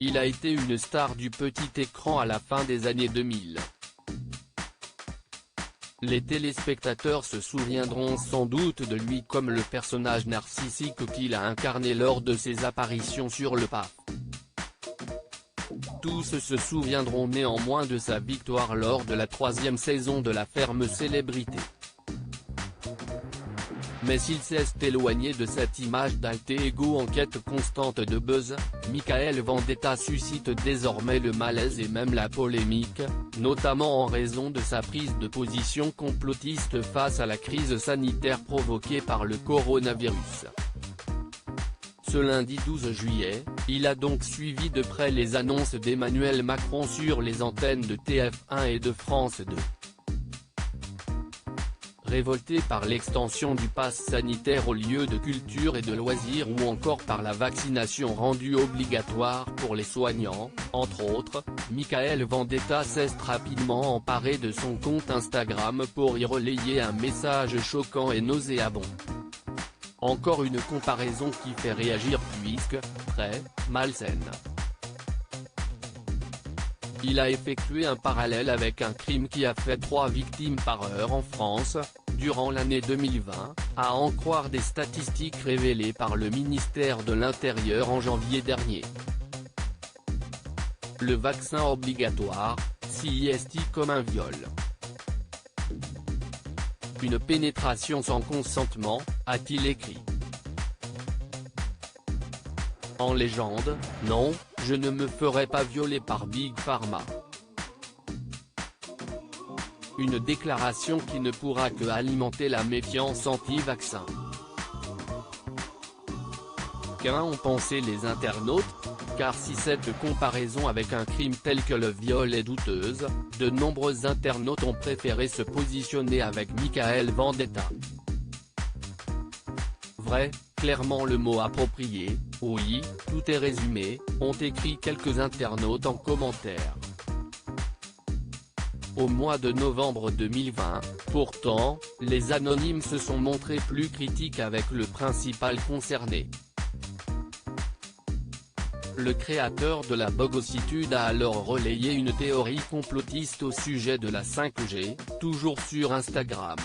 Il a été une star du petit écran à la fin des années 2000. Les téléspectateurs se souviendront sans doute de lui comme le personnage narcissique qu'il a incarné lors de ses apparitions sur le PAF. Tous se souviendront néanmoins de sa victoire lors de la 3e saison de La Ferme Célébrité. Mais s'il s'est éloigné de cette image d'alter ego en quête constante de buzz, Mikael Vendetta suscite désormais le malaise et même la polémique, notamment en raison de sa prise de position complotiste face à la crise sanitaire provoquée par le coronavirus. Ce lundi 12 juillet, il a donc suivi de près les annonces d'Emmanuel Macron sur les antennes de TF1 et de France 2. Révolté par l'extension du pass sanitaire aux lieux de culture et de loisirs ou encore par la vaccination rendue obligatoire pour les soignants, entre autres, Mikael Vendetta s'est rapidement emparé de son compte Instagram pour y relayer un message choquant et nauséabond. Encore une comparaison qui fait réagir puisque, très, malsaine. Il a effectué un parallèle avec un crime qui a fait 3 victimes par heure en France, durant l'année 2020, à en croire des statistiques révélées par le ministère de l'Intérieur en janvier dernier. Le vaccin obligatoire, si est comme un viol. Une pénétration sans consentement, a-t-il écrit. En légende, non, je ne me ferai pas violer par Big Pharma. Une déclaration qui ne pourra que alimenter la méfiance anti-vaccin. Qu'en ont pensé les internautes? Car si cette comparaison avec un crime tel que le viol est douteuse, de nombreux internautes ont préféré se positionner avec Mikael Vendetta. Vrai, clairement le mot approprié, oui, tout est résumé, ont écrit quelques internautes en commentaire. Au mois de novembre 2020, pourtant, les anonymes se sont montrés plus critiques avec le principal concerné. Le créateur de la bogossitude a alors relayé une théorie complotiste au sujet de la 5G, toujours sur Instagram.